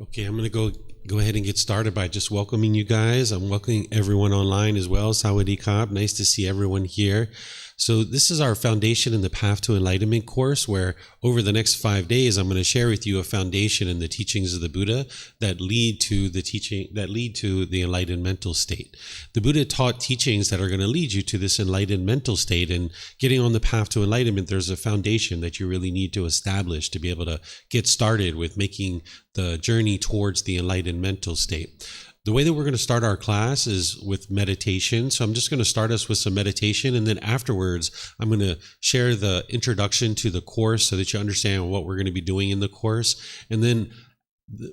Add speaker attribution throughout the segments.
Speaker 1: Okay, I'm going to go ahead and get started by just welcoming you guys. I'm welcoming everyone online as well. Sawadee Krap. Nice to see everyone here. So this is our Foundation in the Path to Enlightenment course, where over the next 5 days, I'm going to share with you a foundation in the teachings of the Buddha that lead to the enlightened mental state. The Buddha taught teachings that are going to lead you to this enlightened mental state, and getting on the path to enlightenment, there's a foundation that you really need to establish to be able to get started with making the journey towards the enlightened mental state. The way that we're going to start our class is with meditation. So I'm just going to start us with some meditation, and then afterwards, I'm going to share the introduction to the course so that you understand what we're going to be doing in the course. And then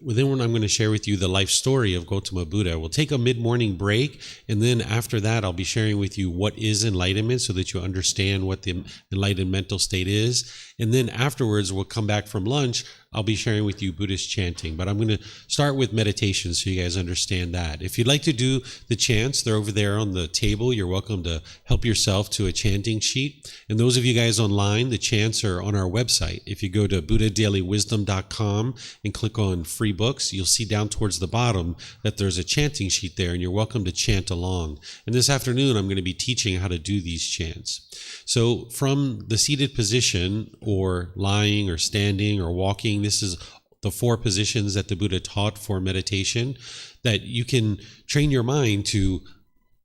Speaker 1: when I'm going to share with you the life story of Gotama Buddha. We'll take a mid-morning break, and then after that, I'll be sharing with you what is enlightenment so that you understand what the enlightened mental state is. And then afterwards, we'll come back from lunch. I'll be sharing with you Buddhist chanting, but I'm going to start with meditation so you guys understand that. If you'd like to do the chants, they're over there on the table. You're welcome to help yourself to a chanting sheet. And those of you guys online, the chants are on our website. If you go to buddhadailywisdom.com and click on free books, you'll see down towards the bottom that there's a chanting sheet there, and you're welcome to chant along. And this afternoon, I'm going to be teaching how to do these chants. So from the seated position, or lying or standing or walking, this is the 4 positions that the Buddha taught for meditation, that you can train your mind to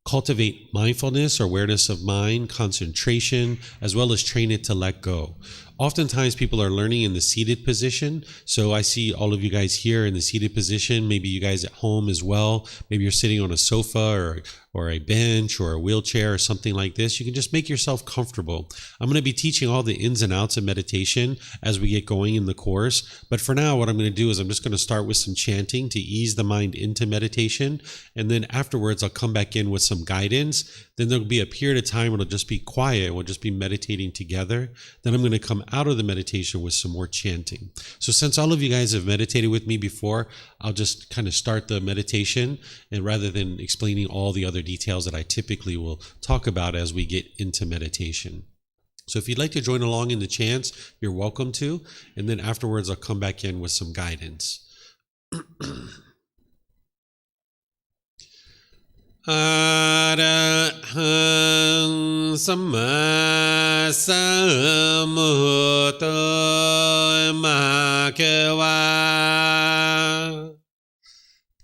Speaker 1: cultivate mindfulness or awareness of mind, concentration, as well as train it to let go. Oftentimes people are learning in the seated position. So I see all of you guys here in the seated position, maybe you guys at home as well. Maybe you're sitting on a sofa or a bench or a wheelchair or something like this. You can just make yourself comfortable. I'm going to be teaching all the ins and outs of meditation as we get going in the course. But for now, what I'm going to do is I'm just going to start with some chanting to ease the mind into meditation. And then afterwards, I'll come back in with some guidance. Then there'll be a period of time where it'll just be quiet. We'll just be meditating together. Then I'm going to come out of the meditation with some more chanting. So since all of you guys have meditated with me before, I'll just kind of start the meditation, and rather than explaining all the other details that I typically will talk about as we get into meditation. So if you'd like to join along in the chants, you're welcome to, and then afterwards I'll come back in with some guidance. Arahang Samma Sambuddho Mahakeva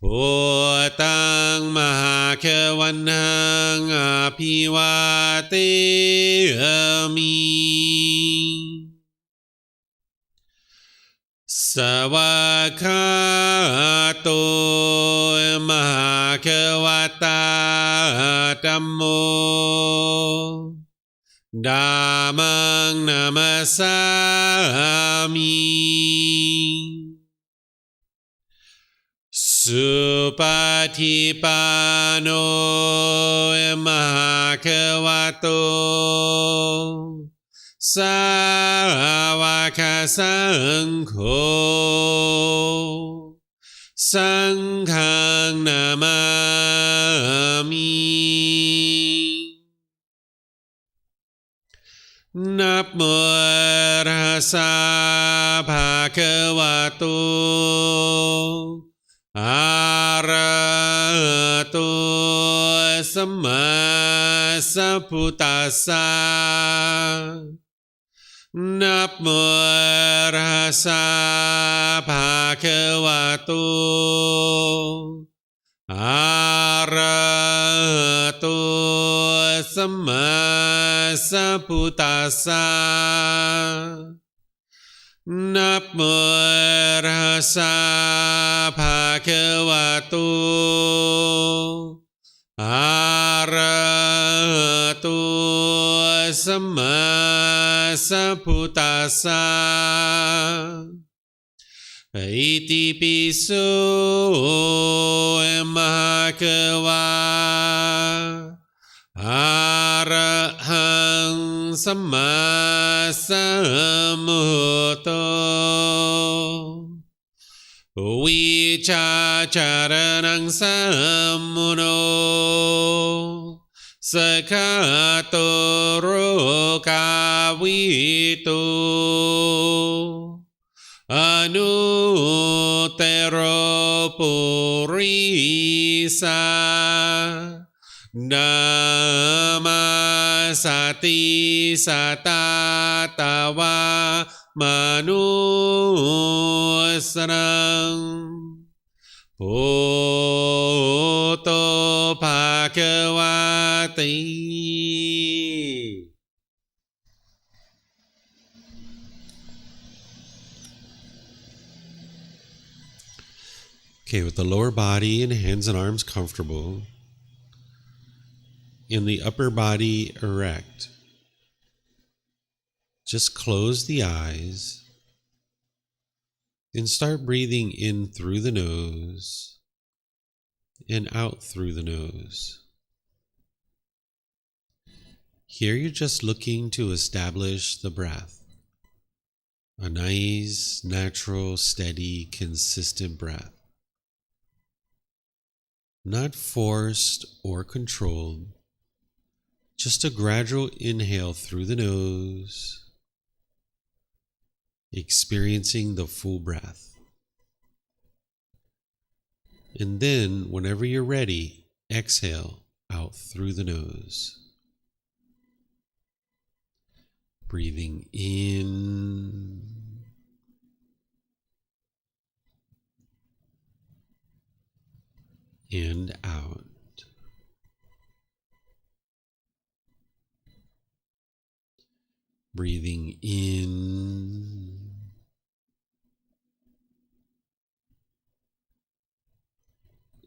Speaker 1: Bhutang Mahakavanang Apivateyami Savakato Mahakavata Dhammo Dhammang Namasami Supatipano Mahakavato Savaka Sangho Sanghang Namami Namo Tassa Bhagavato Arahato Samma Sambuddhassa Namo Tassa Bhagavato Arahato Samma Sambuddhassa Namo Tassa Bhagavato Arahato Samma Sambuddhassa Iti piso mahakava Arahang Samma Sambuddho Vichacharanang Sammuno Sakato Rokavito Anutero ปุริสานามาสติสัตตาตาวามนุสรังพุทโธภาควาติ Okay, with the lower body and hands and arms comfortable, and the upper body erect, just close the eyes and start breathing in through the nose and out through the nose. Here you're just looking to establish the breath, a nice, natural, steady, consistent breath. Not forced or controlled, just a gradual inhale through the nose, experiencing the full breath. And then, whenever you're ready, exhale out through the nose. Breathing in and out. Breathing in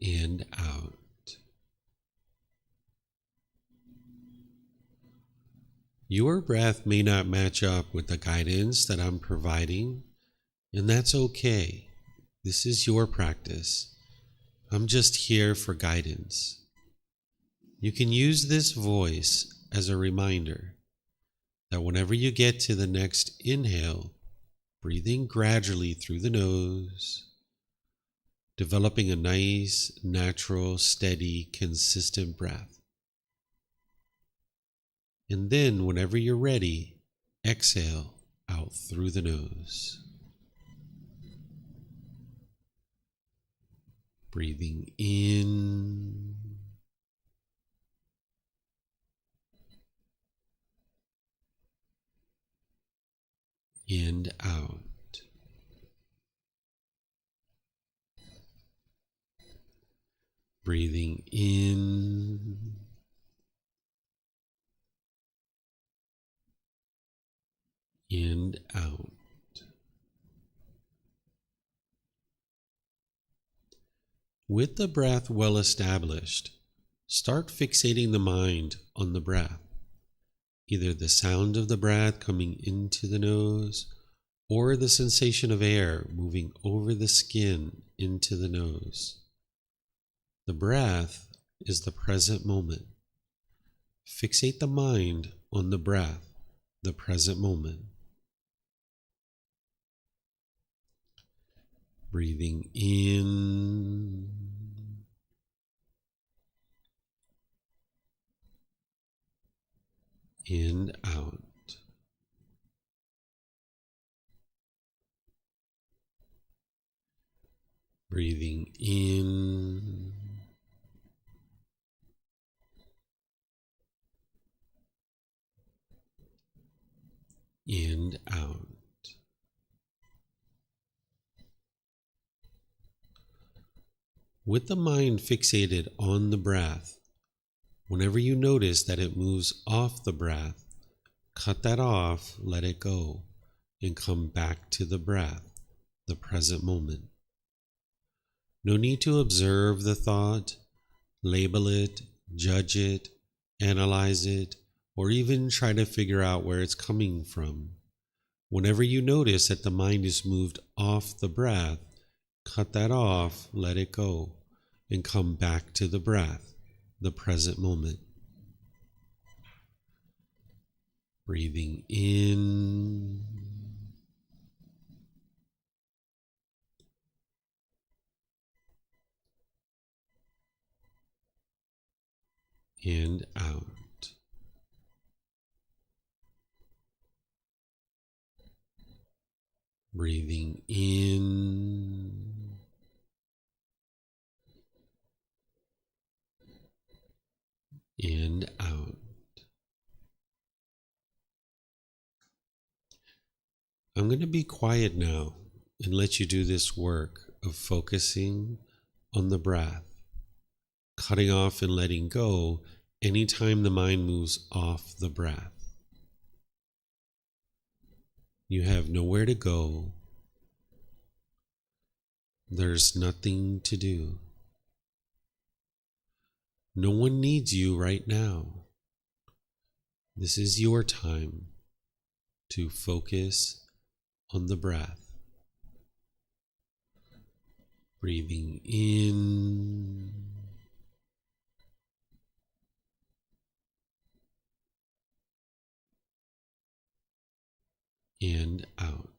Speaker 1: and out. Your breath may not match up with the guidance that I'm providing, and that's okay. This is your practice. I'm just here for guidance. You can use this voice as a reminder that whenever you get to the next inhale, breathing gradually through the nose, developing a nice, natural, steady, consistent breath. And then, whenever you're ready, exhale out through the nose. Breathing in and out. Breathing in and out. With the breath well established, start fixating the mind on the breath, either the sound of the breath coming into the nose or the sensation of air moving over the skin into the nose. The breath is the present moment. Fixate the mind on the breath, the present moment. Breathing in and out. Breathing in and out. With the mind fixated on the breath, whenever you notice that it moves off the breath, cut that off, let it go, and come back to the breath, the present moment. No need to observe the thought, label it, judge it, analyze it, or even try to figure out where it's coming from. Whenever you notice that the mind is moved off the breath, cut that off, let it go, and come back to the breath, the present moment. Breathing in and out. Breathing in and out. I'm going to be quiet now and let you do this work of focusing on the breath, cutting off and letting go anytime the mind moves off the breath. You have nowhere to go. There's nothing to do. No one needs you right now. This is your time to focus on the breath. Breathing in and out.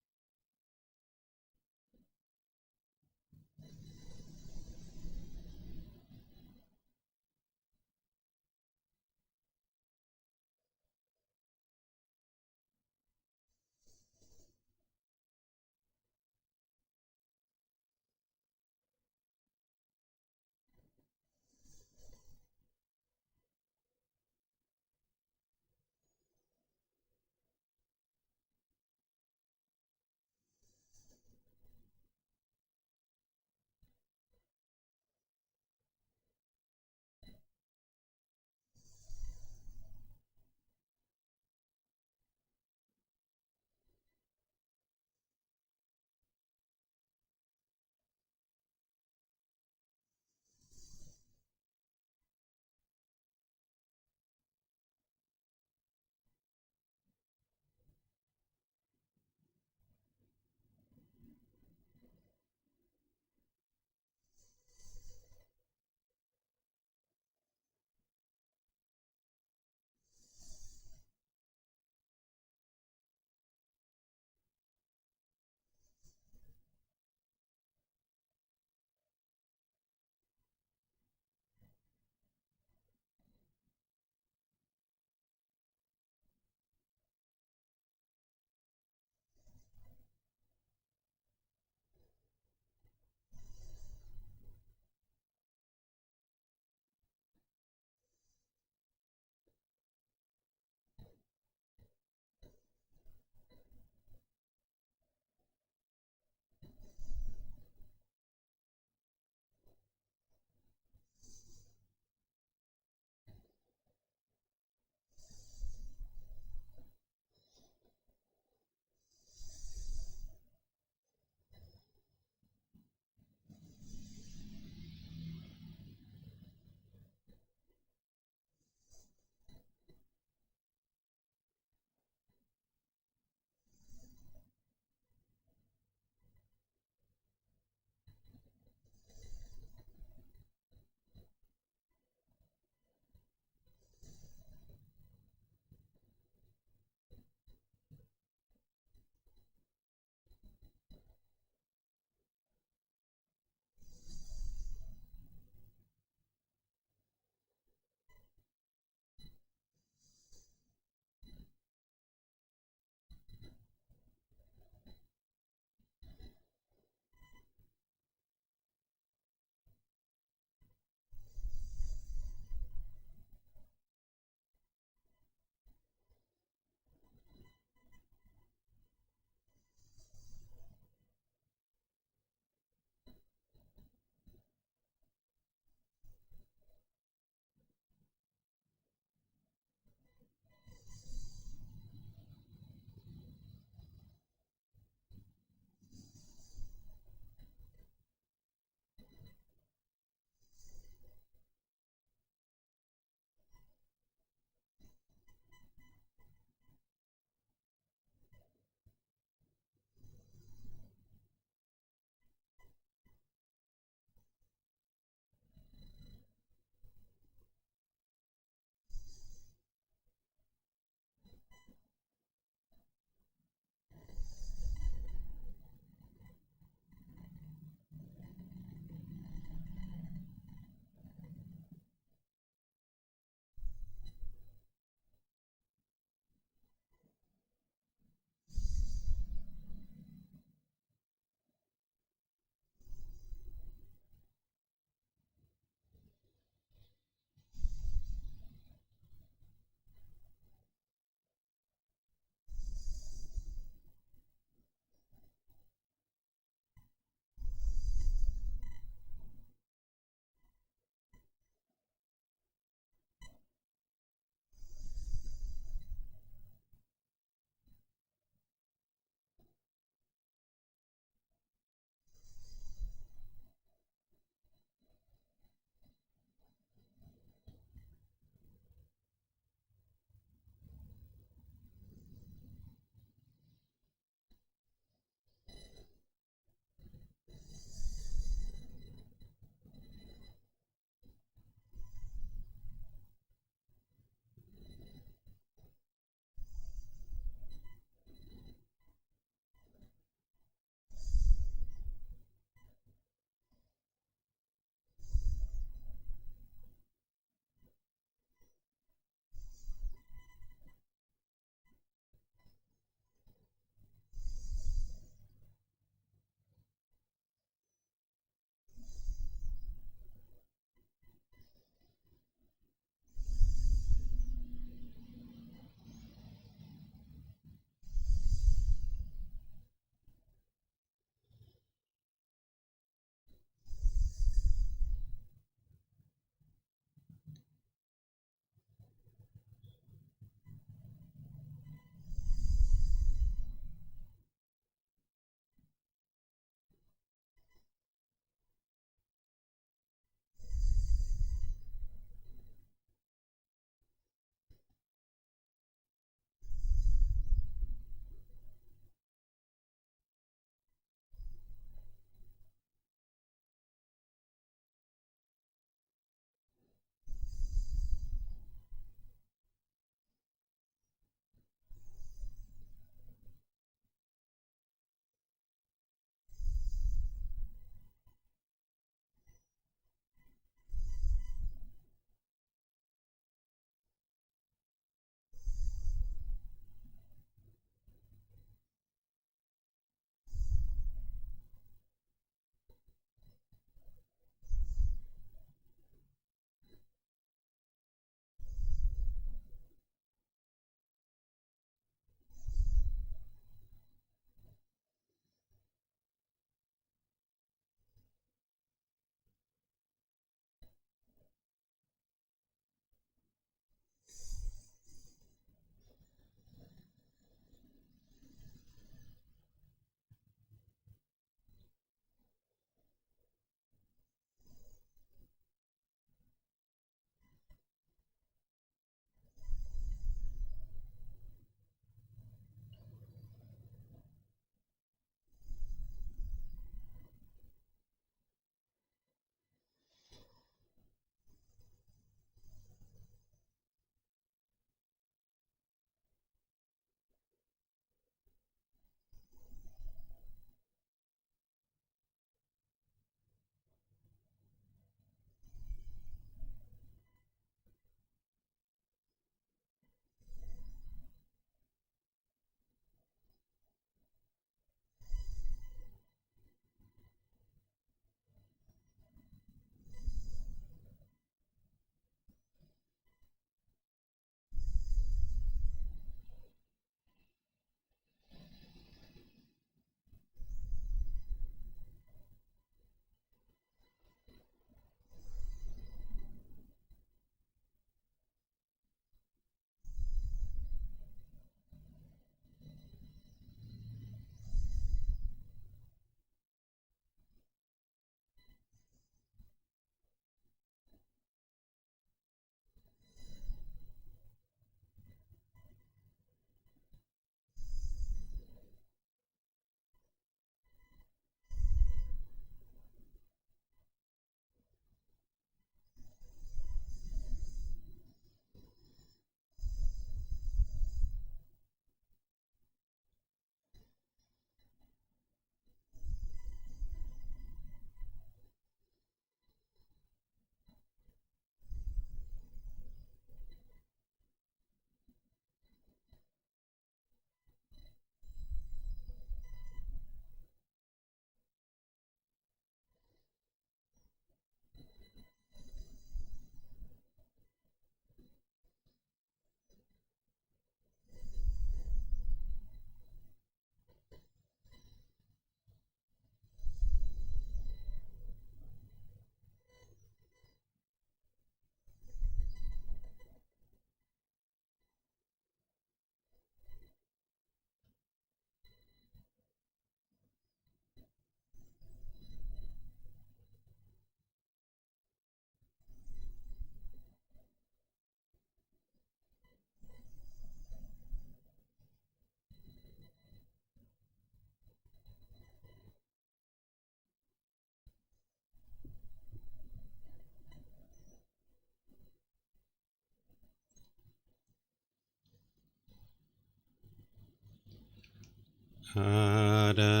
Speaker 1: อะระ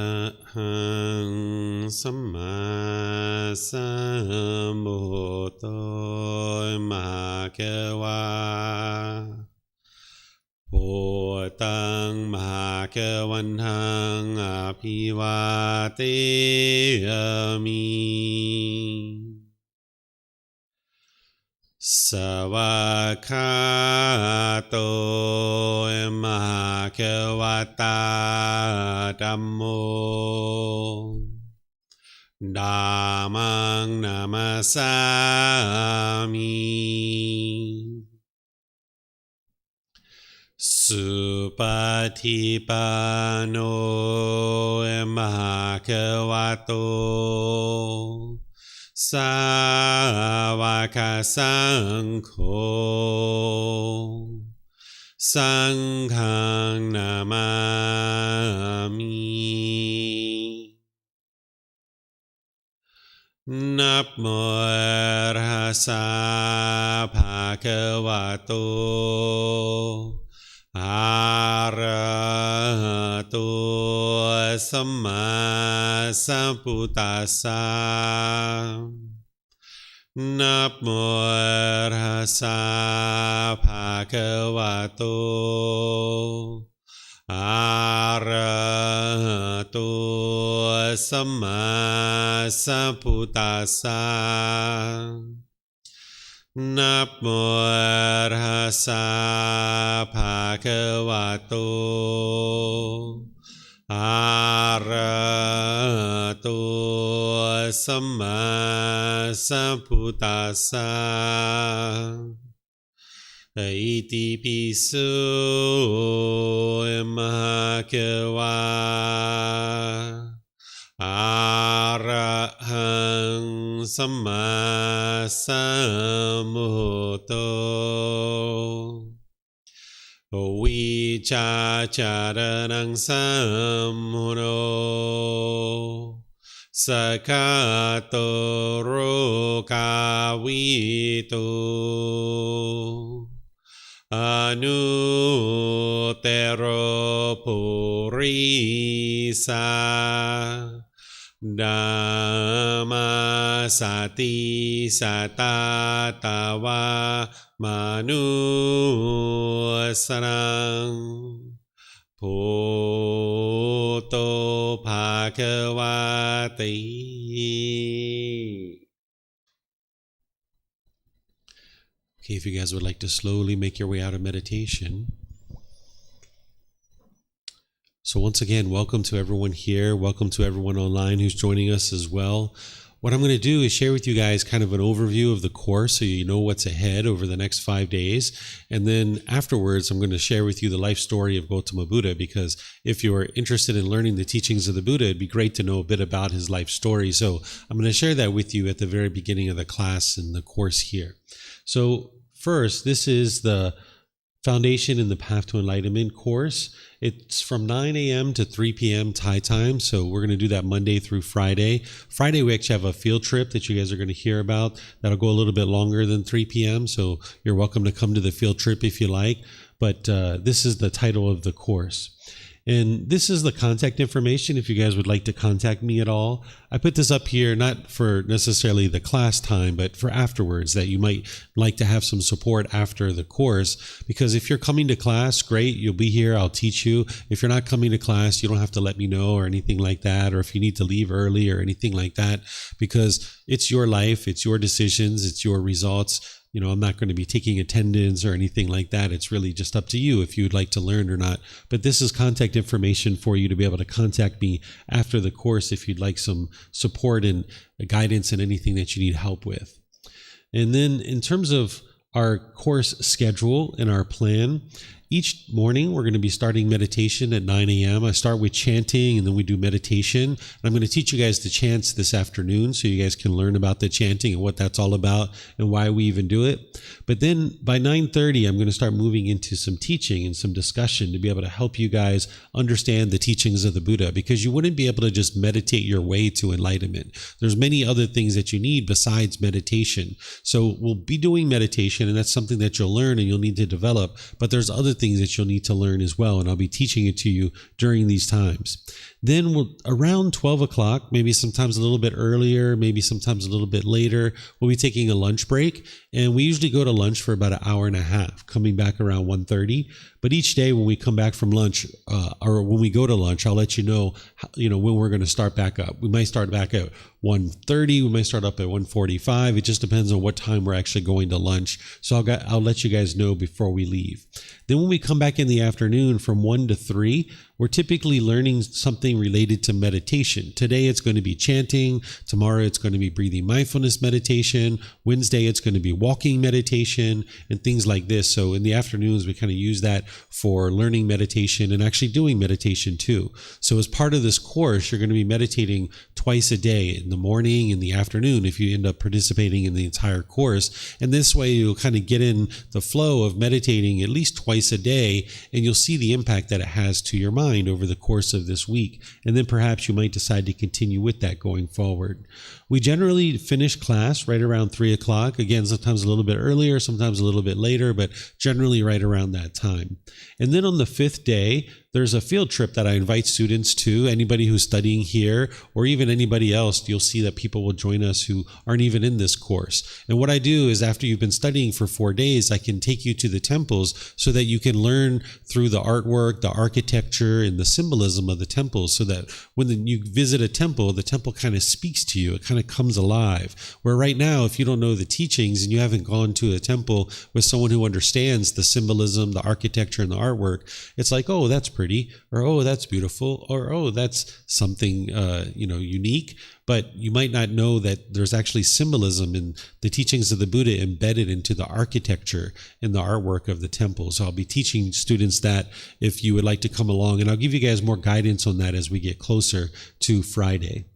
Speaker 1: หังสัมมาสัมพุทโธมหาเกวาพุทธังมหาเกวันทังอภิวาเทมิสวากขาโตมหาเกวตาธัมโมธัมมังนามัสสามิสุปฏิปันโนมหาเกวโตสาวกสังโฆสังฆังนามามินะโมตัสสะภะคะวะโตอะระหะโตสัมมาสัมพุทธัสสะนะโมตัสสะภะคะวะโตอะระหะโตสัมมาสัมพุทธัสสะนะโมตัสสะภะคะวะโตอะระหะโตสัมมาสัมพุทธัสสะอิติปิโสมหาเกวาอะระหังสัมมาสัมพุทโธวิชาจารณังสัมมุโนสกาโตโรกาวิโตอนุเตโรปุริสาดัมมาสติสัตตาตาวามนุสรังพุทโธภะคะวะติ Okay, if you guys would like to slowly make your way out of meditation. So once again, welcome to everyone here. Welcome to everyone online who's joining us as well. What I'm going to do is share with you guys kind of an overview of the course so you know what's ahead over the next 5 days. And then afterwards, I'm going to share with you the life story of Gotama Buddha, because if you're interested in learning the teachings of the Buddha, it'd be great to know a bit about his life story. So I'm going to share that with you at the very beginning of the class and the course here. So first, this is the Foundation in the Path to Enlightenment course. It's from 9 a.m. to 3 p.m. Thai time. So we're going to do that Monday through Friday. Friday, we actually have a field trip that you guys are going to hear about. That'll go a little bit longer than 3 p.m. So you're welcome to come to the field trip if you like. But this is the title of the course. And this is the contact information if you guys would like to contact me at all. I put this up here not for necessarily the class time, but for afterwards, that you might like to have some support after the course. Because if you're coming to class, great, you'll be here, I'll teach you. If you're not coming to class, you don't have to let me know or anything like that, or if you need to leave early or anything like that, because it's your life, it's your decisions, it's your results. You know, I'm not going to be taking attendance or anything like that. It's really just up to you if you'd like to learn or not. But this is contact information for you to be able to contact me after the course if you'd like some support and guidance and anything that you need help with. And then in terms of our course schedule and our plan, each morning we're going to be starting meditation at 9 a.m. I start with chanting and then we do meditation. And I'm going to teach you guys the chants this afternoon so you guys can learn about the chanting and what that's all about and why we even do it. But then by 9:30, I'm going to start moving into some teaching and some discussion to be able to help you guys understand the teachings of the Buddha, because you wouldn't be able to just meditate your way to enlightenment. There's many other things that you need besides meditation. So we'll be doing meditation, and that's something that you'll learn and you'll need to develop. But there's other things that you'll need to learn as well. And I'll be teaching it to you during these times. Then around 12 o'clock, maybe sometimes a little bit earlier, maybe sometimes a little bit later, we'll be taking a lunch break. And we usually go to lunch for about an hour and a half, coming back around 1:30. But each day when we come back from lunch, or when we go to lunch, I'll let you know, when we're going to start back up. We might start back at 1:30. We might start up at 1:45. It just depends on what time we're actually going to lunch. So I'll let you guys know before we leave. Then when we come back in the afternoon from 1 to 3, we're typically learning something related to meditation. Today it's going to be chanting. Tomorrow it's going to be breathing mindfulness meditation. Wednesday it's going to be walking meditation and things like this. So in the afternoons, we kind of use that for learning meditation and actually doing meditation too. So as part of this course, you're going to be meditating twice a day, in the morning, in the afternoon, if you end up participating in the entire course. And this way you'll kind of get in the flow of meditating at least twice a day, and you'll see the impact that it has to your mind over the course of this week. And then perhaps you might decide to continue with that going forward. We generally finish class right around 3 o'clock. Again, sometimes a little bit earlier, sometimes a little bit later, but generally right around that time. And then on the 5th day, there's a field trip that I invite students to. Anybody who's studying here, or even anybody else, you'll see that people will join us who aren't even in this course. And what I do is, after you've been studying for 4 days, I can take you to the temples so that you can learn through the artwork, the architecture, and the symbolism of the temples, so that when you visit a temple, the temple kind of speaks to you. It kind of comes alive. Where right now, if you don't know the teachings and you haven't gone to a temple with someone who understands the symbolism, the architecture, and the artwork, it's like, oh, that's pretty, or oh, that's beautiful, or oh, that's something unique. But you might not know that there's actually symbolism in the teachings of the Buddha embedded into the architecture and the artwork of the temple. So I'll be teaching students that if you would like to come along, and I'll give you guys more guidance on that as we get closer to Friday.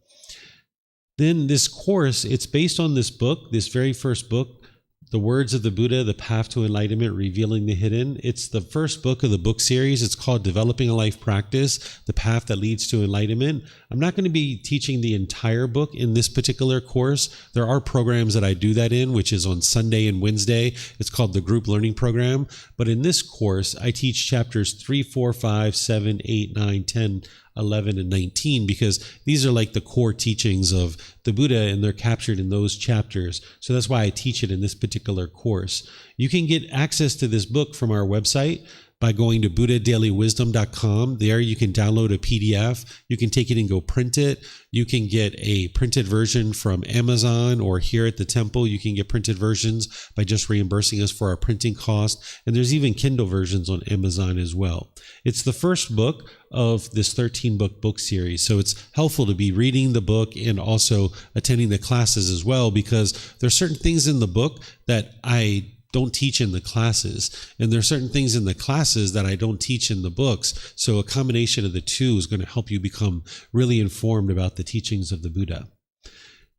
Speaker 1: Then this course, it's based on this book, this very first book, The Words of the Buddha, The Path to Enlightenment, Revealing the Hidden. It's the first book of the book series. It's called Developing a Life Practice, The Path That Leads to Enlightenment. I'm not going to be teaching the entire book in this particular course. There are programs that I do that in, which is on Sunday and Wednesday. It's called the Group Learning Program. But in this course, I teach chapters 3, 4, 5, 7, 8, 9, 10, 11, and 19, because these are like the core teachings of the Buddha, and they're captured in those chapters. So that's why I teach it in this particular course. You can get access to this book from our website by going to buddhadailywisdom.com. There you can download a PDF. You can take it and go print it. You can get a printed version from Amazon, or here at the temple, you can get printed versions by just reimbursing us for our printing cost. And there's even Kindle versions on Amazon as well. It's the first book of this 13-book book series. So it's helpful to be reading the book and also attending the classes as well, because there's certain things in the book that I don't teach in the classes, and there are certain things in the classes that I don't teach in the books. So a combination of the two is going to help you become really informed about the teachings of the Buddha.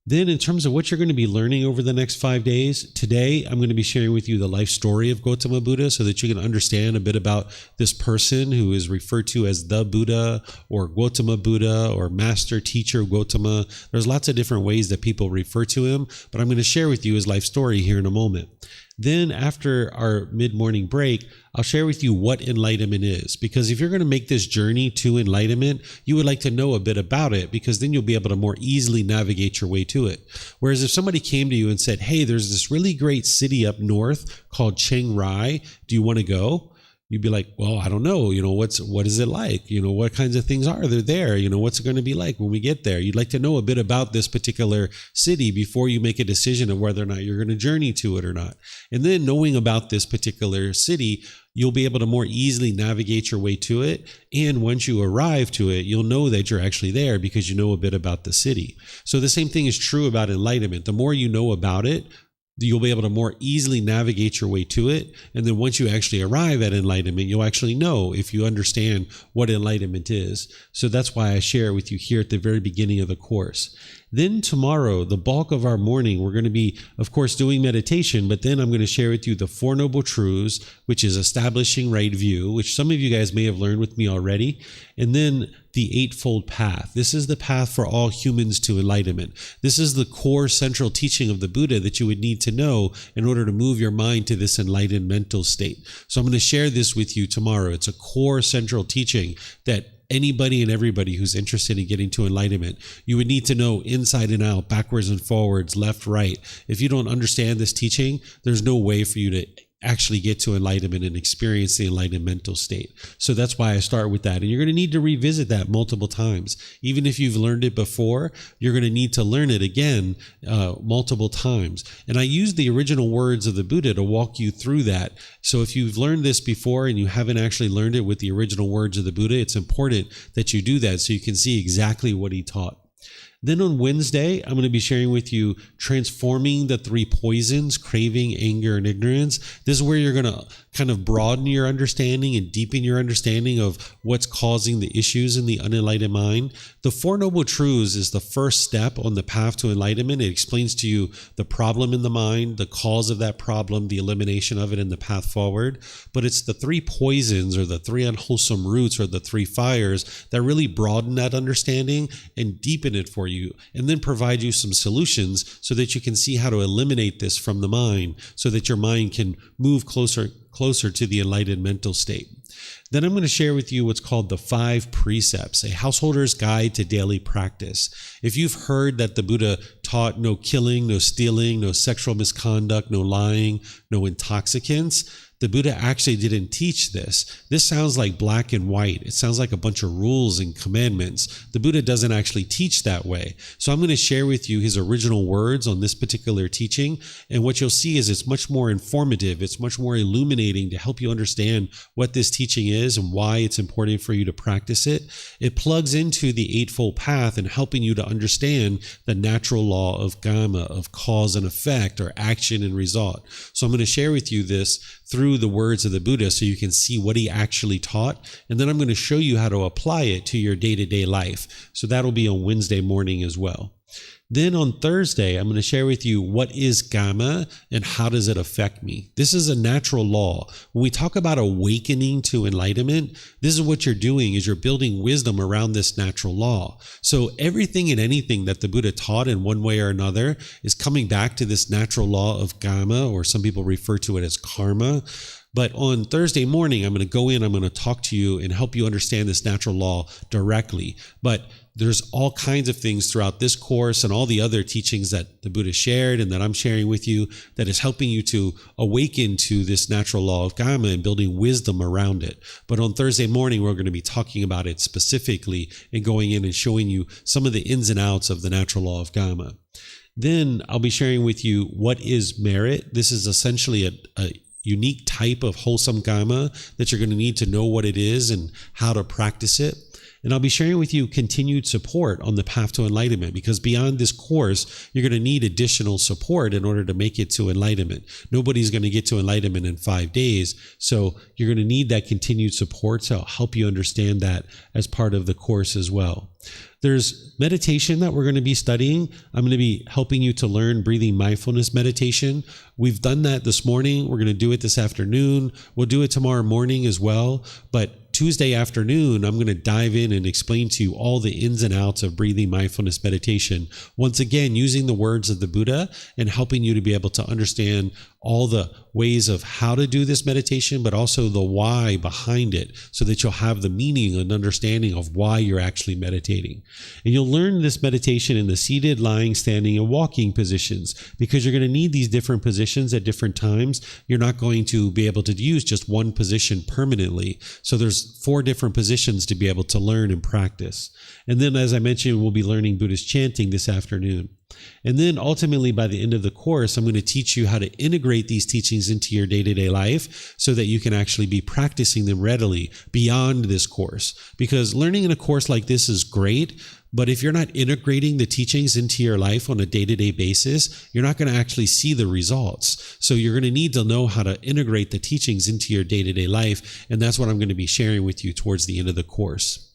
Speaker 1: Then in terms of what you're going to be learning over the next 5 days, today I'm going to be sharing with you the life story of Gotama Buddha, so that you can understand a bit about this person who is referred to as the Buddha, or Gotama Buddha, or Master Teacher Gotama. There's lots of different ways that people refer to him, but I'm going to share with you his life story here in a moment. Then after our mid-morning break, I'll share with you what enlightenment is. Because if you're going to make this journey to enlightenment, you would like to know a bit about it, because then you'll be able to more easily navigate your way to it. Whereas if somebody came to you and said, hey, there's this really great city up north called Chiang Rai, do you want to go? You'd be like, well, I don't know, what is it like? What kinds of things are there? What's it going to be like when we get there? You'd like to know a bit about this particular city before you make a decision of whether or not you're going to journey to it or not. And then knowing about this particular city, you'll be able to more easily navigate your way to it. And once you arrive to it, you'll know that you're actually there because you know a bit about the city. So the same thing is true about enlightenment. The more you know about it, you'll be able to more easily navigate your way to it. And then once you actually arrive at enlightenment, you'll actually know if you understand what enlightenment is. So that's why I share it with you here at the very beginning of the course. Then tomorrow, the bulk of our morning, we're going to be, of course, doing meditation, but then I'm going to share with you the Four Noble Truths, which is establishing right view, which some of you guys may have learned with me already. And then the Eightfold Path. This is the path for all humans to enlightenment. This is the core central teaching of the Buddha that you would need to know in order to move your mind to this enlightened mental state. So I'm going to share this with you tomorrow. It's a core central teaching that anybody and everybody who's interested in getting to enlightenment, you would need to know inside and out, backwards and forwards, left, right. If you don't understand this teaching, there's no way for you to actually get to enlightenment and experience the enlightened mental state. So that's why I start with that. And you're going to need to revisit that multiple times. Even if you've learned it before, you're going to need to learn it again multiple times. And I use the original words of the Buddha to walk you through that. So if you've learned this before and you haven't actually learned it with the original words of the Buddha, it's important that you do that so you can see exactly what he taught. Then on Wednesday, I'm going to be sharing with you transforming the three poisons, craving, anger, and ignorance. This is where you're going to kind of broaden your understanding and deepen your understanding of what's causing the issues in the unenlightened mind. The Four Noble Truths is the first step on the path to enlightenment. It explains to you the problem in the mind, the cause of that problem, the elimination of it, and the path forward. But it's the three poisons or the three unwholesome roots or the three fires that really broaden that understanding and deepen it for you, and then provide you some solutions so that you can see how to eliminate this from the mind so that your mind can move closer to the enlightened mental state. Then I'm going to share with you what's called the 5 precepts, a householder's guide to daily practice. If you've heard that the Buddha taught no killing, no stealing, no sexual misconduct, no lying, no intoxicants, the Buddha actually didn't teach this. This sounds like black and white. It sounds like a bunch of rules and commandments. The Buddha doesn't actually teach that way. So I'm going to share with you his original words on this particular teaching. And what you'll see is it's much more informative. It's much more illuminating to help you understand what this teaching is and why it's important for you to practice it. It plugs into the Eightfold Path and helping you to understand the natural law of Gotama, of cause and effect, or action and result. So I'm going to share with you this through the words of the Buddha so you can see what he actually taught. And then I'm going to show you how to apply it to your day-to-day life. So that'll be on Wednesday morning as well. Then on Thursday, I'm going to share with you what is Gotama and how does it affect me. This is a natural law. When we talk about awakening to enlightenment, this is what you're doing, is you're building wisdom around this natural law. So everything and anything that the Buddha taught in one way or another is coming back to this natural law of Gotama, or some people refer to it as karma. But on Thursday morning, I'm going to go in, I'm going to talk to you and help you understand this natural law directly. But there's all kinds of things throughout this course and all the other teachings that the Buddha shared and that I'm sharing with you that is helping you to awaken to this natural law of Gotama and building wisdom around it. But on Thursday morning, we're going to be talking about it specifically and going in and showing you some of the ins and outs of the natural law of Gotama. Then I'll be sharing with you what is merit. This is essentially a unique type of wholesome Gotama that you're going to need to know what it is and how to practice it. And I'll be sharing with you continued support on the path to enlightenment, because beyond this course, you're going to need additional support in order to make it to enlightenment. Nobody's going to get to enlightenment in 5 days. So you're going to need that continued support. So I'll help you understand that as part of the course as well. There's meditation that we're going to be studying. I'm going to be helping you to learn breathing mindfulness meditation. We've done that this morning. We're going to do it this afternoon. We'll do it tomorrow morning as well. But Tuesday afternoon, I'm going to dive in and explain to you all the ins and outs of breathing mindfulness meditation. Once again, using the words of the Buddha and helping you to be able to understand all the ways of how to do this meditation, but also the why behind it, so that you'll have the meaning and understanding of why you're actually meditating. And you'll learn this meditation in the seated, lying, standing, and walking positions, because you're going to need these different positions at different times. You're not going to be able to use just one position permanently. So there's 4 different positions to be able to learn and practice. And then, as I mentioned, we'll be learning Buddhist chanting this afternoon. And then ultimately, by the end of the course, I'm going to teach you how to integrate these teachings into your day-to-day life so that you can actually be practicing them readily beyond this course. Because learning in a course like this is great, but if you're not integrating the teachings into your life on a day-to-day basis, you're not going to actually see the results. So you're going to need to know how to integrate the teachings into your day-to-day life. And that's what I'm going to be sharing with you towards the end of the course.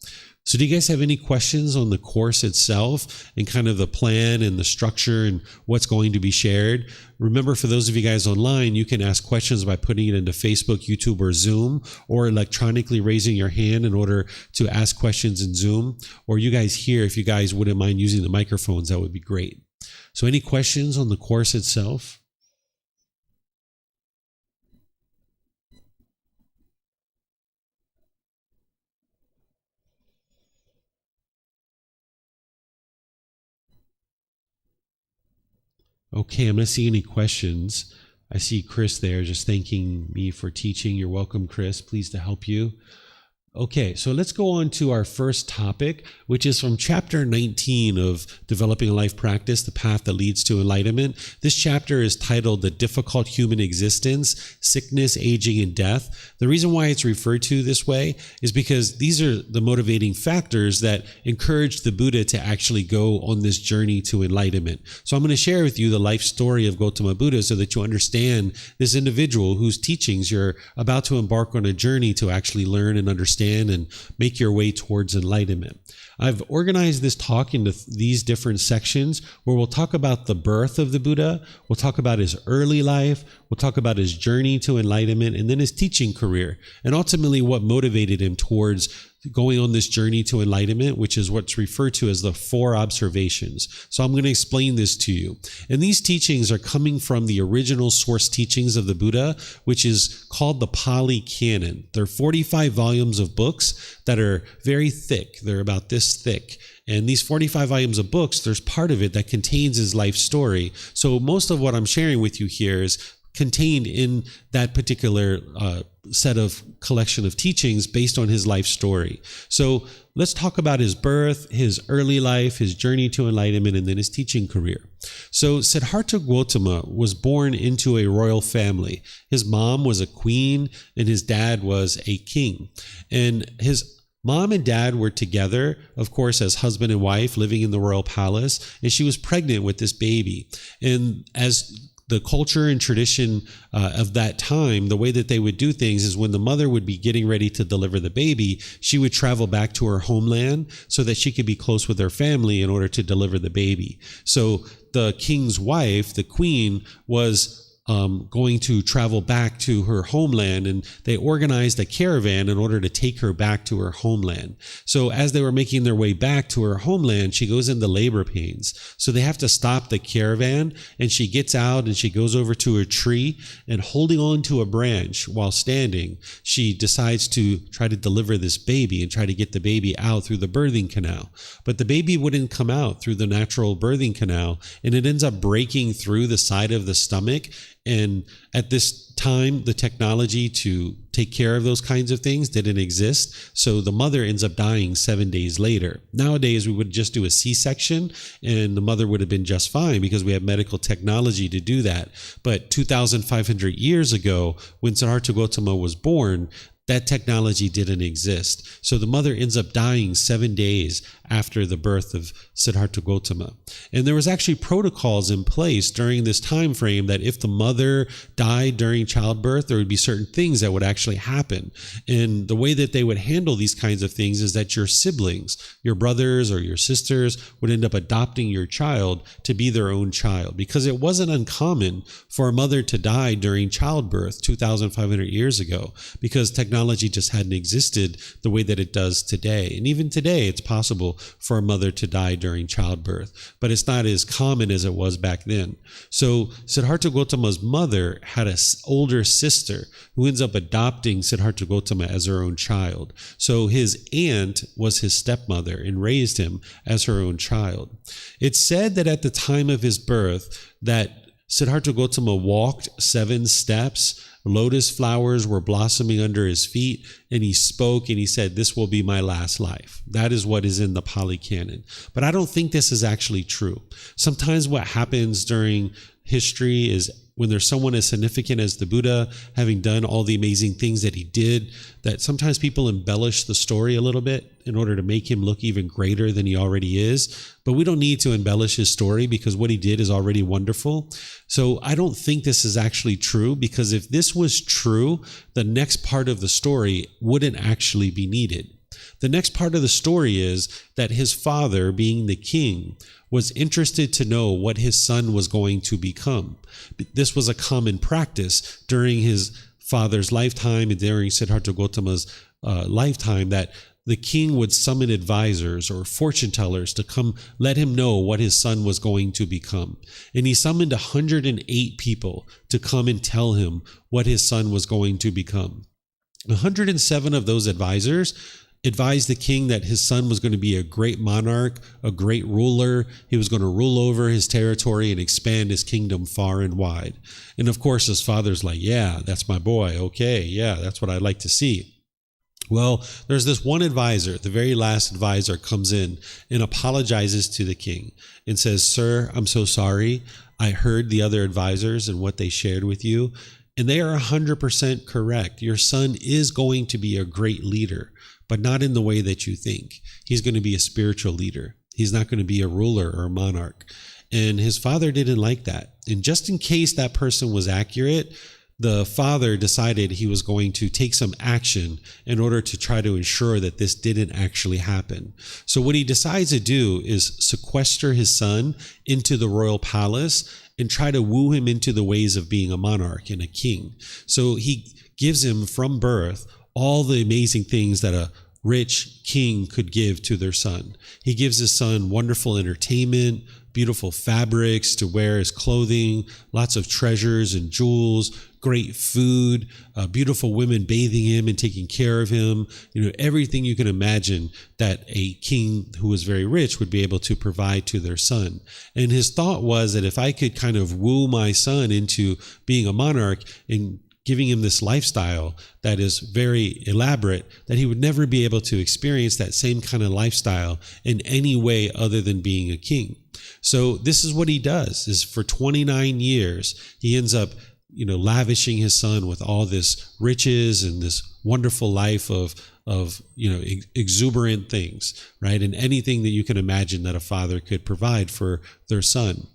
Speaker 1: So do you guys have any questions on the course itself and kind of the plan and the structure and what's going to be shared? Remember, for those of you guys online, you can ask questions by putting it into Facebook, YouTube, or Zoom, or electronically raising your hand in order to ask questions in Zoom. Or you guys here, if you guys wouldn't mind using the microphones, that would be great. So any questions on the course itself? Okay, I'm not seeing any questions. I see Chris there just thanking me for teaching. You're welcome, Chris. Pleased to help you. Okay, so let's go on to our first topic, which is from chapter 19 of Developing a Life Practice, The Path That Leads to Enlightenment. This chapter is titled The Difficult Human Existence, Sickness, Aging, and Death. The reason why it's referred to this way is because these are the motivating factors that encouraged the Buddha to actually go on this journey to enlightenment. So I'm going to share with you the life story of Gotama Buddha so that you understand this individual whose teachings you're about to embark on a journey to actually learn and understand and make your way towards enlightenment. I've organized this talk into these different sections where we'll talk about the birth of the Buddha, we'll talk about his early life, we'll talk about his journey to enlightenment, and then his teaching career, and ultimately what motivated him towards going on this journey to enlightenment, which is what's referred to as the 4 observations. So I'm going to explain this to you. And these teachings are coming from the original source teachings of the Buddha, which is called the Pali Canon. They're 45 volumes of books that are very thick. They're about this thick. And these 45 volumes of books, there's part of it that contains his life story. So most of what I'm sharing with you here is contained in that particular set of collection of teachings based on his life story. So let's talk about his birth, his early life, his journey to enlightenment, and then his teaching career. So Siddhartha Gotama was born into a royal family. His mom was a queen and his dad was a king. And his mom and dad were together, of course, as husband and wife living in the royal palace, and she was pregnant with this baby. And as the culture and tradition of that time, the way that they would do things is when the mother would be getting ready to deliver the baby, she would travel back to her homeland so that she could be close with her family in order to deliver the baby. So the king's wife, the queen, was going to travel back to her homeland, and they organized a caravan in order to take her back to her homeland. So as they were making their way back to her homeland, she goes into labor pains. So they have to stop the caravan, and she gets out and she goes over to a tree, and holding on to a branch while standing, she decides to try to deliver this baby and try to get the baby out through the birthing canal. But the baby wouldn't come out through the natural birthing canal, and it ends up breaking through the side of the stomach. And at this time, the technology to take care of those kinds of things didn't exist. So the mother ends up dying 7 days later. Nowadays, we would just do a C-section and the mother would have been just fine because we have medical technology to do that. But 2,500 years ago, when Siddhartha Gautama was born, that technology didn't exist. So the mother ends up dying 7 days after the birth of Siddhartha Gautama. And there was actually protocols in place during this time frame that if the mother died during childbirth, there would be certain things that would actually happen. And the way that they would handle these kinds of things is that your siblings, your brothers or your sisters, would end up adopting your child to be their own child, because it wasn't uncommon for a mother to die during childbirth 2,500 years ago, because technology just hadn't existed the way that it does today. And even today, it's possible for a mother to die during childbirth, but it's not as common as it was back then. So Siddhartha Gautama's mother had an older sister who ends up adopting Siddhartha Gautama as her own child. So his aunt was his stepmother and raised him as her own child. It's said that at the time of his birth that Siddhartha Gautama walked 7 steps. Lotus flowers were blossoming under his feet, and he spoke and he said, "This will be my last life." That is what is in the Pali Canon. But I don't think this is actually true. Sometimes what happens during history is when there's someone as significant as the Buddha, having done all the amazing things that he did, that sometimes people embellish the story a little bit in order to make him look even greater than he already is. But we don't need to embellish his story because what he did is already wonderful. So I don't think this is actually true, because if this was true, the next part of the story wouldn't actually be needed. The next part of the story is that his father, being the king, was interested to know what his son was going to become. This was a common practice during his father's lifetime and during Siddhartha Gautama's lifetime, that the king would summon advisors or fortune tellers to come let him know what his son was going to become. And he summoned 108 people to come and tell him what his son was going to become. 107 of those advisors advised the king that his son was going to be a great monarch, a great ruler. He was going to rule over his territory and expand his kingdom far and wide. And of course, his father's like, yeah, that's my boy. Okay, yeah, that's what I'd like to see. Well, there's this one advisor, the very last advisor, comes in and apologizes to the king and says, "Sir, I'm so sorry. I heard the other advisors and what they shared with you, and they are 100% correct. Your son is going to be a great leader, but not in the way that you think. He's going to be a spiritual leader. He's not going to be a ruler or a monarch." And his father didn't like that. And just in case that person was accurate, the father decided he was going to take some action in order to try to ensure that this didn't actually happen. So what he decides to do is sequester his son into the royal palace and try to woo him into the ways of being a monarch and a king. So he gives him from birth all the amazing things that a rich king could give to their son. He gives his son wonderful entertainment, beautiful fabrics to wear as clothing, lots of treasures and jewels, great food, beautiful women bathing him and taking care of him. Everything you can imagine that a king who was very rich would be able to provide to their son. And his thought was that if I could kind of woo my son into being a monarch and giving him this lifestyle that is very elaborate, that he would never be able to experience that same kind of lifestyle in any way other than being a king. So this is what he does, is for 29 years, he ends up lavishing his son with all this riches and this wonderful life of exuberant things, right? And anything that you can imagine that a father could provide for their son.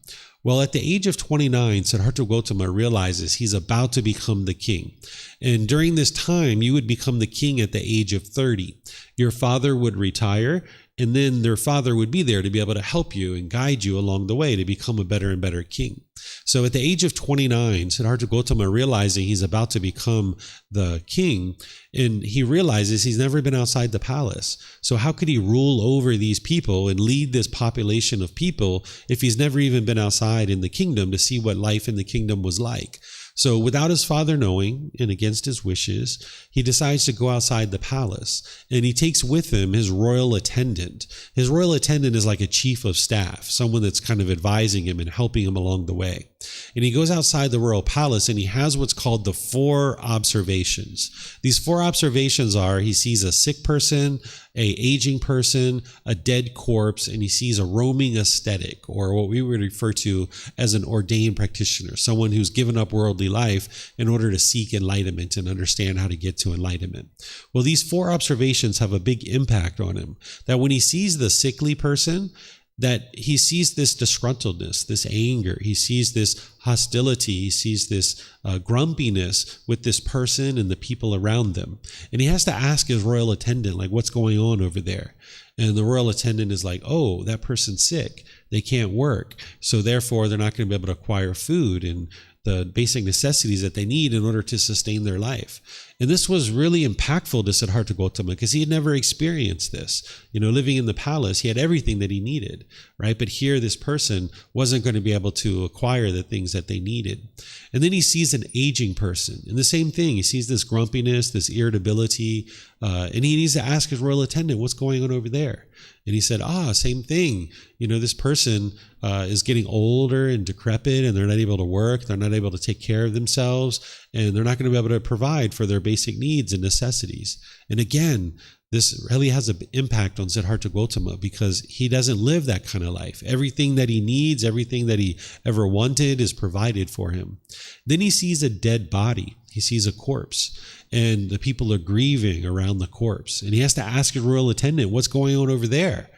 Speaker 1: Well, at the age of 29, Siddhartha Gautama realizes he's about to become the king. And during this time, you would become the king at the age of 30. Your father would retire, and then their father would be there to be able to help you and guide you along the way to become a better and better king. So at the age of 29, Siddhartha Gautama, realizing he's about to become the king, and he realizes he's never been outside the palace. So how could he rule over these people and lead this population of people if he's never even been outside in the kingdom to see what life in the kingdom was like? So without his father knowing and against his wishes, he decides to go outside the palace, and he takes with him his royal attendant. His royal attendant is like a chief of staff, someone that's kind of advising him and helping him along the way. And he goes outside the royal palace, and he has what's called the 4 observations. These 4 observations are: he sees a sick person, a aging person, a dead corpse, and he sees a roaming ascetic, or what we would refer to as an ordained practitioner, someone who's given up worldly life in order to seek enlightenment and understand how to get to enlightenment. Well, these 4 observations have a big impact on him. That when he sees the sickly person, that he sees this disgruntledness, this anger, he sees this hostility, he sees this grumpiness with this person and the people around them. And he has to ask his royal attendant, like, what's going on over there? And the royal attendant is like, oh, that person's sick. They can't work. So therefore, they're not going to be able to acquire food and the basic necessities that they need in order to sustain their life. And this was really impactful to Siddhartha Gautama because he had never experienced this. Living in the palace, he had everything that he needed, right? But here, this person wasn't going to be able to acquire the things that they needed. And then he sees an aging person, and the same thing. He sees this grumpiness, this irritability, and he needs to ask his royal attendant, what's going on over there? And he said, same thing. This person is getting older and decrepit, and they're not able to work. They're not able to take care of themselves, and they're not going to be able to provide for their basic needs and necessities. And again, this really has an impact on Siddhartha Gautama because he doesn't live that kind of life. Everything that he needs, everything that he ever wanted is provided for him. Then he sees a dead body. He sees a corpse, and the people are grieving around the corpse. And he has to ask his royal attendant, what's going on over there?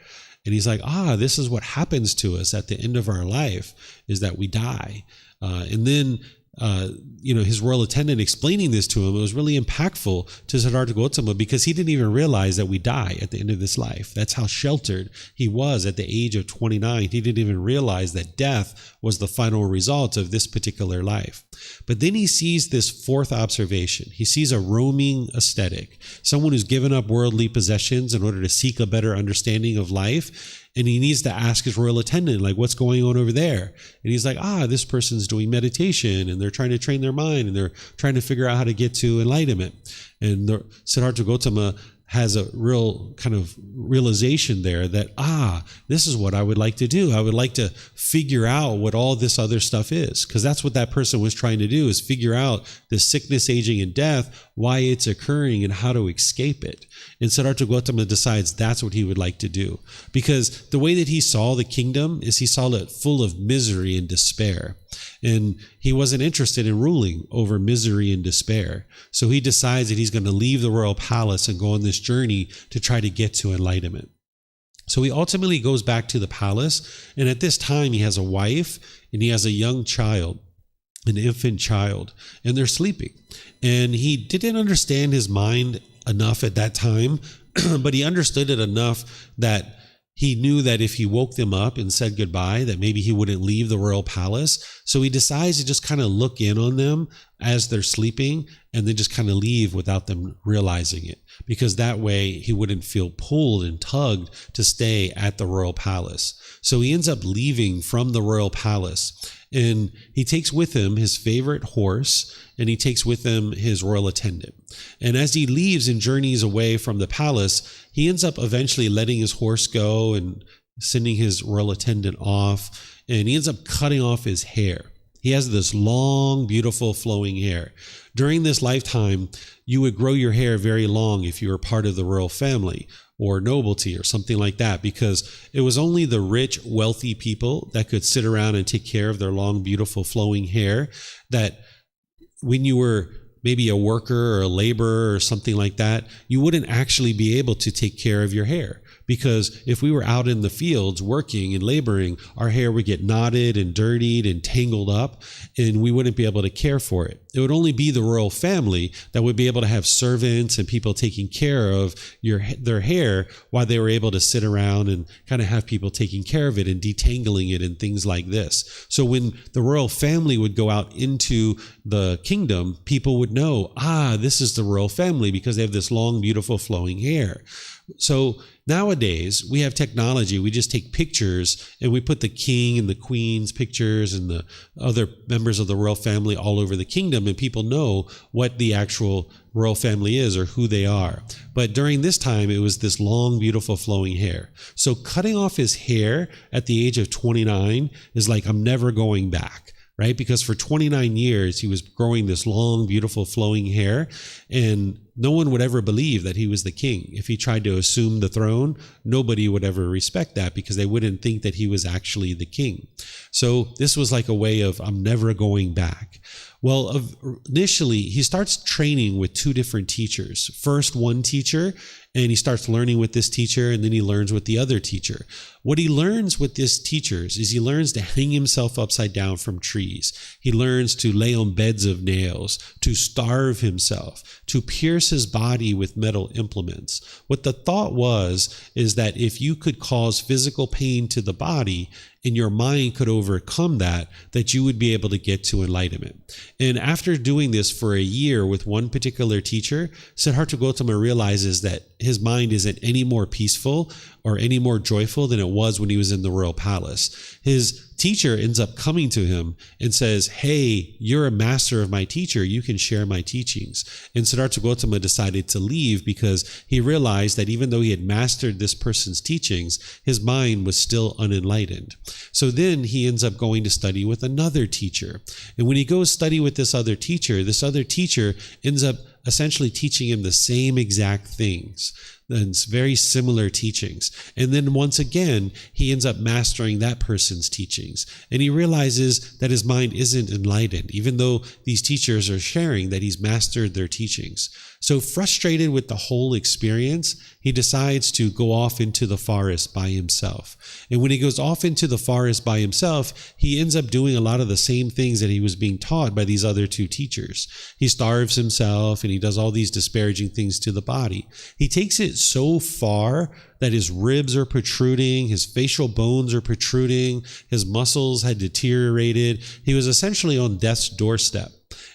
Speaker 1: And he's like, this is what happens to us at the end of our life, is that we die. And then his royal attendant explaining this to him, it was really impactful to Siddhartha Gotama because he didn't even realize that we die at the end of this life. That's how sheltered he was at the age of 29. He didn't even realize that death was the final result of this particular life. But then he sees this fourth observation. He sees a roaming ascetic, someone who's given up worldly possessions in order to seek a better understanding of life. And he needs to ask his royal attendant, like, what's going on over there? And he's like, this person's doing meditation and they're trying to train their mind and they're trying to figure out how to get to enlightenment. And Siddhartha Gotama has a real kind of realization there that, this is what I would like to do. I would like to figure out what all this other stuff is, because that's what that person was trying to do, is figure out the sickness, aging, and death, why it's occurring, and how to escape it. And Siddhartha Gotama decides that's what he would like to do, because the way that he saw the kingdom is he saw it full of misery and despair. And he wasn't interested in ruling over misery and despair. So he decides that he's going to leave the royal palace and go on this journey to try to get to enlightenment. So he ultimately goes back to the palace. And at this time, he has a wife and he has a young child, an infant child, and they're sleeping. And he didn't understand his mind enough at that time, but he understood it enough that he knew that if he woke them up and said goodbye, that maybe he wouldn't leave the royal palace. So he decides to just kind of look in on them as they're sleeping and then just kind of leave without them realizing it, because that way he wouldn't feel pulled and tugged to stay at the royal palace. So he ends up leaving from the royal palace, and he takes with him his favorite horse, and he takes with him his royal attendant. And as he leaves and journeys away from the palace, he ends up eventually letting his horse go and sending his royal attendant off, and he ends up cutting off his hair. He has this long, beautiful, flowing hair. During this lifetime, you would grow your hair very long if you were part of the royal family or nobility or something like that, because it was only the rich, wealthy people that could sit around and take care of their long, beautiful, flowing hair. That when you were maybe a worker or a laborer or something like that, you wouldn't actually be able to take care of your hair. Because if we were out in the fields working and laboring, our hair would get knotted and dirtied and tangled up, and we wouldn't be able to care for it. It would only be the royal family that would be able to have servants and people taking care of their hair while they were able to sit around and kind of have people taking care of it and detangling it and things like this. So when the royal family would go out into the kingdom, people would know, this is the royal family because they have this long, beautiful, flowing hair. So nowadays we have technology. We just take pictures and we put the king and the queen's pictures and the other members of the royal family all over the kingdom, and people know what the actual royal family is or who they are. But during this time, it was this long, beautiful, flowing hair. So cutting off his hair at the age of 29 is like, I'm never going back. Right? Because for 29 years, he was growing this long, beautiful, flowing hair, and no one would ever believe that he was the king. If he tried to assume the throne, nobody would ever respect that because they wouldn't think that he was actually the king. So this was like a way of, I'm never going back. Well, initially, he starts training with two different teachers. First, one teacher, and he starts learning with this teacher, and then he learns with the other teacher. What he learns with these teachers is he learns to hang himself upside down from trees. He learns to lay on beds of nails, to starve himself, to pierce his body with metal implements. What the thought is that if you could cause physical pain to the body and your mind could overcome that you would be able to get to enlightenment. And after doing this for a year with one particular teacher, Siddhartha Gotama realizes that his mind isn't any more peaceful or any more joyful than it was when he was in the royal palace. His teacher ends up coming to him and says, hey, you're a master of my teacher. You can share my teachings. And Siddhartha Gotama decided to leave because he realized that even though he had mastered this person's teachings, his mind was still unenlightened. So then he ends up going to study with another teacher. And when he goes study with this other teacher ends up essentially teaching him the same exact things. And very similar teachings. And then once again, he ends up mastering that person's teachings. And he realizes that his mind isn't enlightened, even though these teachers are sharing that he's mastered their teachings. So frustrated with the whole experience, he decides to go off into the forest by himself. And when he goes off into the forest by himself, he ends up doing a lot of the same things that he was being taught by these other two teachers. He starves himself and he does all these disparaging things to the body. He takes it so far that his ribs are protruding, his facial bones are protruding, his muscles had deteriorated. He was essentially on death's doorstep.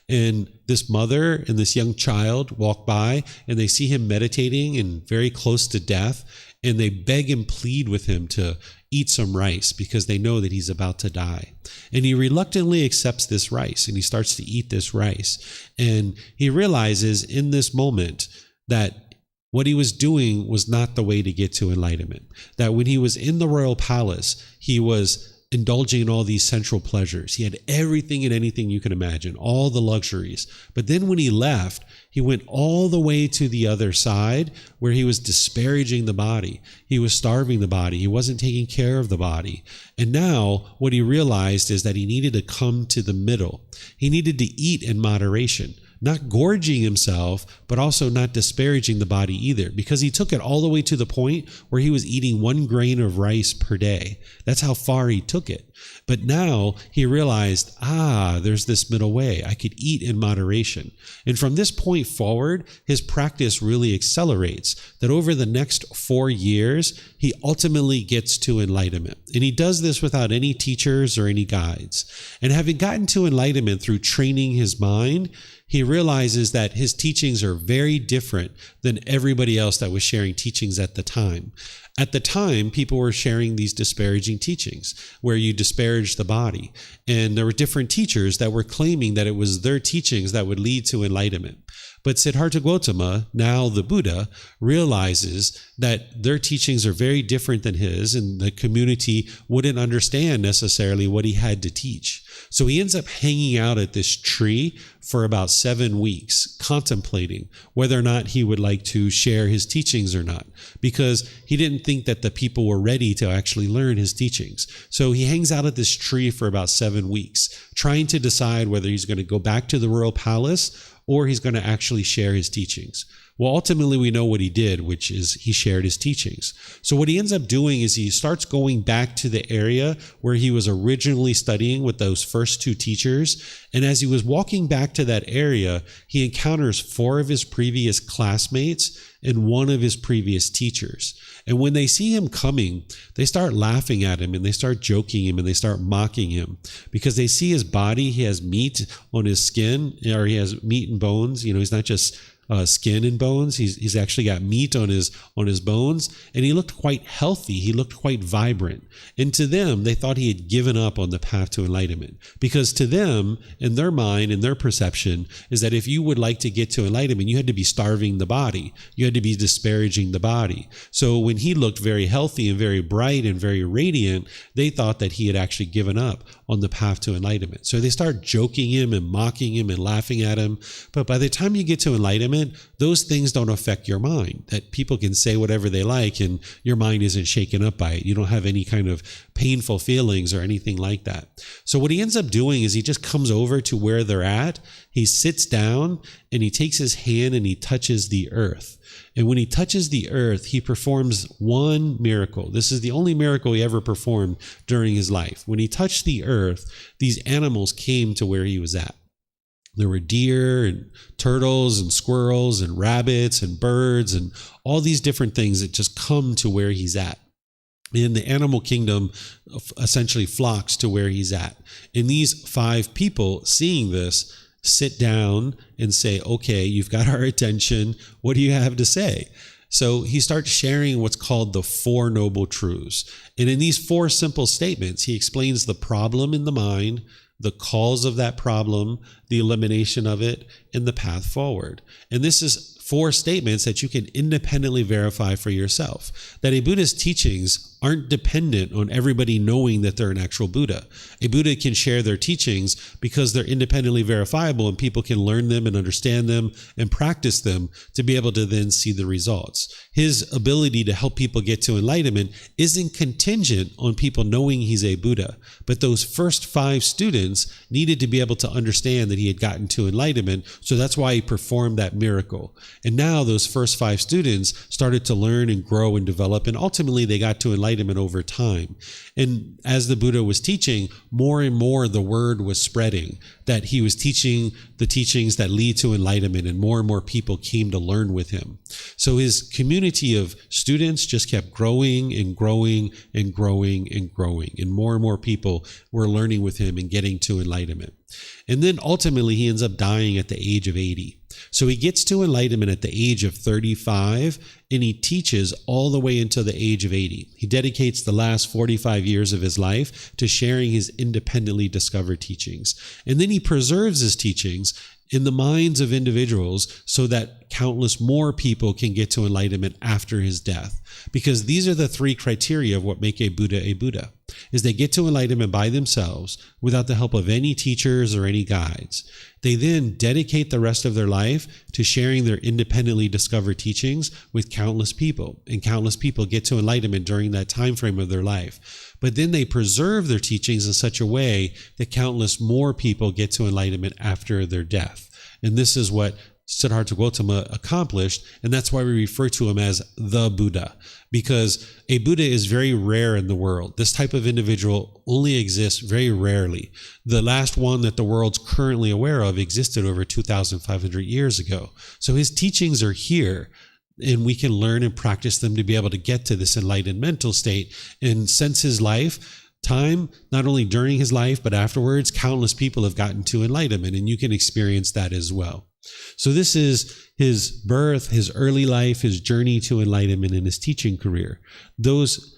Speaker 1: And this mother and this young child walk by and they see him meditating and very close to death. And they beg and plead with him to eat some rice because they know that he's about to die. And he reluctantly accepts this rice and he starts to eat this rice. And he realizes in this moment that what he was doing was not the way to get to enlightenment. That when he was in the royal palace, he was indulging in all these sensual pleasures. He had everything and anything you can imagine, all the luxuries. But then when he left, he went all the way to the other side where he was disparaging the body. He was starving the body. He wasn't taking care of the body. And now what he realized is that he needed to come to the middle. He needed to eat in moderation. Not gorging himself, but also not disparaging the body either, because he took it all the way to the point where he was eating 1 grain of rice per day. That's how far he took it. But now he realized, there's this middle way. I could eat in moderation. And from this point forward, his practice really accelerates, that over the next 4 years, he ultimately gets to enlightenment. And he does this without any teachers or any guides. And having gotten to enlightenment through training his mind, he realizes that his teachings are very different than everybody else that was sharing teachings at the time. At the time, people were sharing these disparaging teachings where you disparage the body. And there were different teachers that were claiming that it was their teachings that would lead to enlightenment. But Siddhartha Gotama, now the Buddha, realizes that their teachings are very different than his, and the community wouldn't understand necessarily what he had to teach. So he ends up hanging out at this tree for about 7 weeks, contemplating whether or not he would like to share his teachings or not, because he didn't think that the people were ready to actually learn his teachings. So he hangs out at this tree for about 7 weeks, trying to decide whether he's going to go back to the royal palace or he's going to actually share his teachings. Well, ultimately, we know what he did, which is he shared his teachings. So what he ends up doing is he starts going back to the area where he was originally studying with those first two teachers. And as he was walking back to that area, he encounters 4 of his previous classmates and 1 of his previous teachers. And when they see him coming, they start laughing at him and they start joking him and they start mocking him because they see his body. He has meat on his skin, or he has meat and bones. You know, he's not just skin and bones. He's actually got meat on his bones, and he looked quite healthy. He looked quite vibrant. And to them, they thought he had given up on the path to enlightenment, because to them, in their mind, in their perception, is that if you would like to get to enlightenment, you had to be starving the body. You had to be disparaging the body. So when he looked very healthy and very bright and very radiant, they thought that he had actually given up on the path to enlightenment. So they start joking him and mocking him and laughing at him. But by the time you get to enlightenment, those things don't affect your mind. That people can say whatever they like and your mind isn't shaken up by it. You don't have any kind of painful feelings or anything like that. So what he ends up doing is he just comes over to where they're at. He sits down and he takes his hand and he touches the earth. And when he touches the earth, he performs one miracle. This is the only miracle he ever performed during his life. When he touched the earth, these animals came to where he was at. There were deer and turtles and squirrels and rabbits and birds and all these different things that just come to where he's at. And the animal kingdom essentially flocks to where he's at. And these 5 people, seeing this, sit down and say, okay, you've got our attention. What do you have to say? So he starts sharing what's called the 4 noble truths. And in these 4 simple statements, he explains the problem in the mind, the cause of that problem, the elimination of it, and the path forward. And this is 4 statements that you can independently verify for yourself. That a Buddhist teachings aren't dependent on everybody knowing that they're an actual Buddha. A Buddha can share their teachings because they're independently verifiable, and people can learn them and understand them and practice them to be able to then see the results. His ability to help people get to enlightenment isn't contingent on people knowing he's a Buddha, but those first 5 students needed to be able to understand that he had gotten to enlightenment, so that's why he performed that miracle. And now those first 5 students started to learn and grow and develop, and ultimately they got to enlightenment over time. And as the Buddha was teaching, more and more the word was spreading that he was teaching the teachings that lead to enlightenment, and more people came to learn with him. So his community of students just kept growing and growing and growing and growing, and more people were learning with him and getting to enlightenment. And then ultimately he ends up dying at the age of 80. So he gets to enlightenment at the age of 35, and he teaches all the way until the age of 80. He dedicates the last 45 years of his life to sharing his independently discovered teachings. And then he preserves his teachings in the minds of individuals so that countless more people can get to enlightenment after his death. Because these are the 3 criteria of what make a Buddha, is they get to enlightenment by themselves without the help of any teachers or any guides. They then dedicate the rest of their life to sharing their independently discovered teachings with countless people, and countless people get to enlightenment during that time frame of their life. But then they preserve their teachings in such a way that countless more people get to enlightenment after their death. And this is what Siddhartha Gotama accomplished, and that's why we refer to him as the Buddha, because a Buddha is very rare in the world. This type of individual only exists very rarely. The last one that the world's currently aware of existed over 2,500 years ago. So his teachings are here, and we can learn and practice them to be able to get to this enlightened mental state. And since his time, not only during his life, but afterwards, countless people have gotten to enlightenment, and you can experience that as well. So this is his birth, his early life, his journey to enlightenment, and his teaching career. Those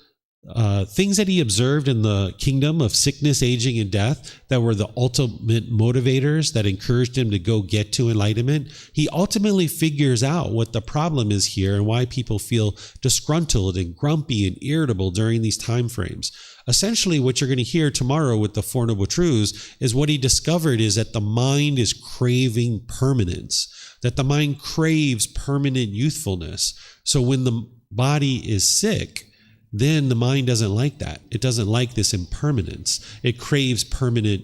Speaker 1: things that he observed in the kingdom of sickness, aging, and death that were the ultimate motivators that encouraged him to go get to enlightenment, he ultimately figures out what the problem is here and why people feel disgruntled and grumpy and irritable during these time frames. Essentially, what you're going to hear tomorrow with the Four Noble Truths is what he discovered is that the mind is craving permanence, that the mind craves permanent youthfulness. So when the body is sick, then the mind doesn't like that. It doesn't like this impermanence. It craves permanent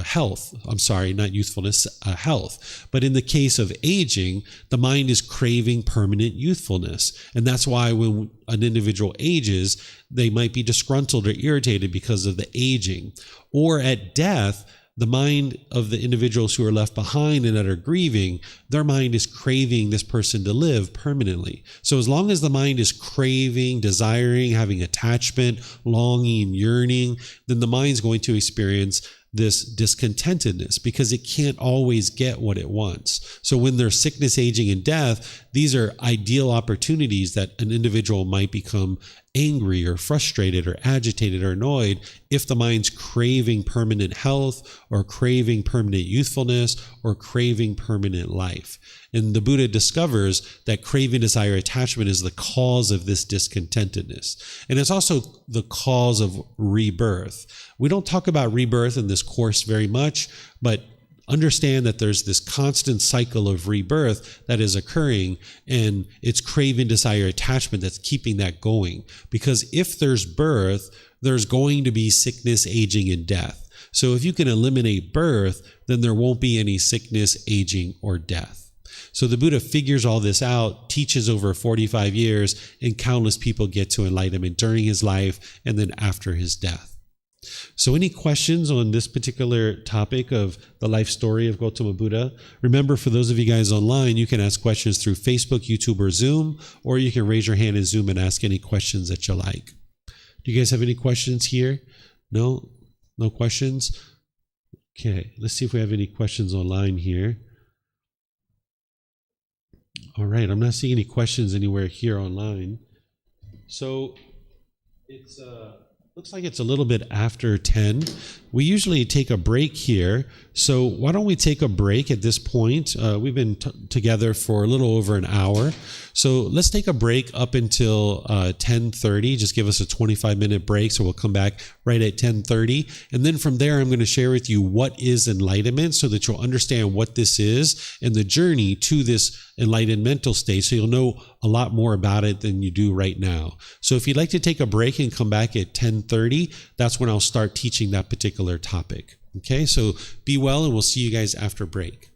Speaker 1: health. I'm sorry, not youthfulness, health. But in the case of aging, the mind is craving permanent youthfulness. And that's why when an individual ages, they might be disgruntled or irritated because of the aging. Or at death, the mind of the individuals who are left behind and that are grieving, their mind is craving this person to live permanently. So as long as the mind is craving, desiring, having attachment, longing, yearning, then the mind's going to experience this discontentedness because it can't always get what it wants. So when there's sickness, aging, and death, these are ideal opportunities that an individual might become angry or frustrated or agitated or annoyed if the mind's craving permanent health or craving permanent youthfulness or craving permanent life. And the Buddha discovers that craving, desire, attachment is the cause of this discontentedness. And it's also the cause of rebirth. We don't talk about rebirth in this course very much, but understand that there's this constant cycle of rebirth that is occurring, and it's craving, desire, attachment that's keeping that going. Because if there's birth, there's going to be sickness, aging, and death. So if you can eliminate birth, then there won't be any sickness, aging, or death. So the Buddha figures all this out, teaches over 45 years, and countless people get to enlightenment during his life and then after his death. So any questions on this particular topic of the life story of Gotama Buddha? Remember, for those of you guys online, you can ask questions through Facebook, YouTube, or Zoom, or you can raise your hand in Zoom and ask any questions that you like. Do you guys have any questions here? No? No questions? Okay, let's see if we have any questions online here. All right, I'm not seeing any questions anywhere here online. So it's Looks like it's a little bit after 10. We usually take a break here. So why don't we take a break at this point? We've been together for a little over an hour. So let's take a break up until 10:30. Just give us a 25-minute break. So we'll come back right at 10:30. And then from there, I'm going to share with you what is enlightenment so that you'll understand what this is and the journey to this enlightened mental state. So you'll know a lot more about it than you do right now. So if you'd like to take a break and come back at 10:30, that's when I'll start teaching that particular topic. Okay, so be well, and we'll see you guys after break.